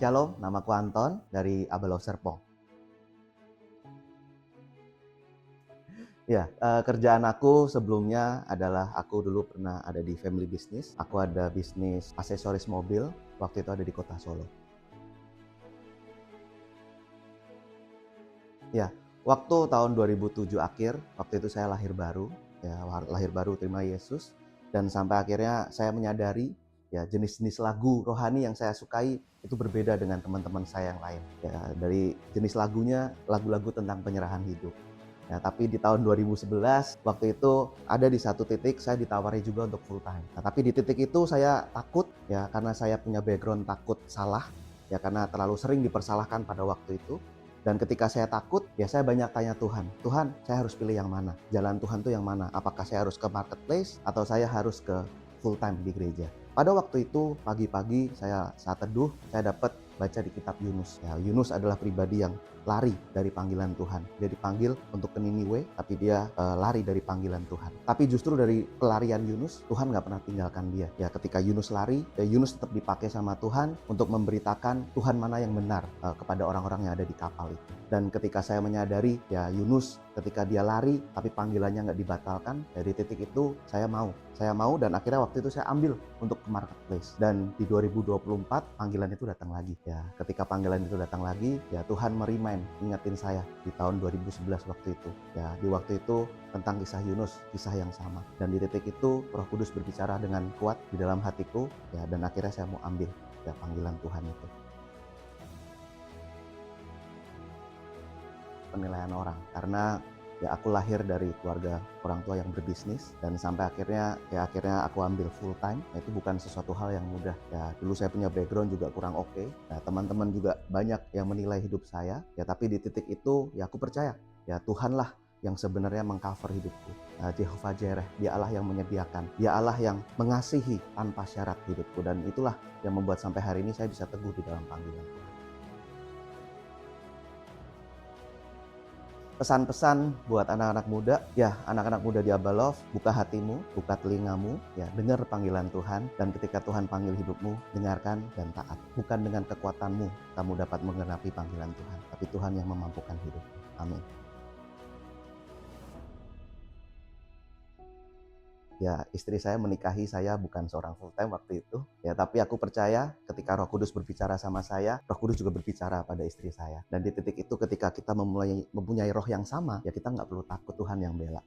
Shalom, namaku Anton dari Abaloh Serpong. Ya, kerjaan aku sebelumnya adalah aku dulu pernah ada di family business. Aku ada bisnis aksesoris mobil, waktu itu ada di kota Solo. Ya, waktu tahun 2007 akhir, waktu itu saya lahir baru, ya lahir baru terima Yesus, dan sampai akhirnya saya menyadari ya jenis-jenis lagu rohani yang saya sukai itu berbeda dengan teman-teman saya yang lain. Ya, dari jenis lagunya lagu-lagu tentang penyerahan hidup. Ya, tapi di tahun 2011 waktu itu ada di satu titik saya ditawari juga untuk full time. Nah, tapi di titik itu saya takut ya karena saya punya background takut salah ya karena terlalu sering dipersalahkan pada waktu itu. Dan ketika saya takut, ya saya banyak tanya Tuhan, Tuhan saya harus pilih yang mana? Jalan Tuhan tuh yang mana? Apakah saya harus ke marketplace atau saya harus ke full time di gereja? Pada waktu itu pagi-pagi saya saat teduh, saya dapat baca di kitab Yunus. Ya, Yunus adalah pribadi yang lari dari panggilan Tuhan. Dia dipanggil untuk ke Niniwe, tapi dia lari dari panggilan Tuhan. Tapi justru dari pelarian Yunus, Tuhan nggak pernah tinggalkan dia. Ya, ketika Yunus lari, ya Yunus tetap dipakai sama Tuhan untuk memberitakan Tuhan mana yang benar kepada orang-orang yang ada di kapal itu. Dan ketika saya menyadari, ya Yunus ketika dia lari, tapi panggilannya nggak dibatalkan, dari titik itu saya mau dan akhirnya waktu itu saya ambil untuk ke marketplace. Dan di 2024 panggilan itu datang lagi. Ya, ketika panggilan itu datang lagi, ya Tuhan ingetin saya di tahun 2011 waktu itu. Ya, di waktu itu tentang kisah Yunus, kisah yang sama. Dan di titik itu Roh Kudus berbicara dengan kuat di dalam hatiku, ya dan akhirnya saya mau ambil ya panggilan Tuhan itu. Penilaian orang, karena ya aku lahir dari keluarga orang tua yang berbisnis dan sampai akhirnya aku ambil full time. Itu bukan sesuatu hal yang mudah. Ya dulu saya punya background juga kurang oke. Nah, teman-teman juga banyak yang menilai hidup saya. Ya tapi di titik itu ya aku percaya ya Tuhanlah yang sebenarnya mengcover hidupku. Jehovah Jireh, Dia Allah yang menyediakan, Dia Allah yang mengasihi tanpa syarat hidupku, dan itulah yang membuat sampai hari ini saya bisa teguh di dalam panggilan Tuhan. Pesan-pesan buat anak-anak muda, ya anak-anak muda di Abaloh, buka hatimu, buka telingamu, ya dengar panggilan Tuhan, dan ketika Tuhan panggil hidupmu, dengarkan dan taat. Bukan dengan kekuatanmu kamu dapat menggenapi panggilan Tuhan, tapi Tuhan yang memampukan hidupmu. Amin. Ya, istri saya menikahi saya bukan seorang full time waktu itu. Ya, tapi aku percaya ketika Roh Kudus berbicara sama saya, Roh Kudus juga berbicara pada istri saya. Dan di titik itu ketika kita mempunyai roh yang sama, ya kita nggak perlu takut, Tuhan yang bela.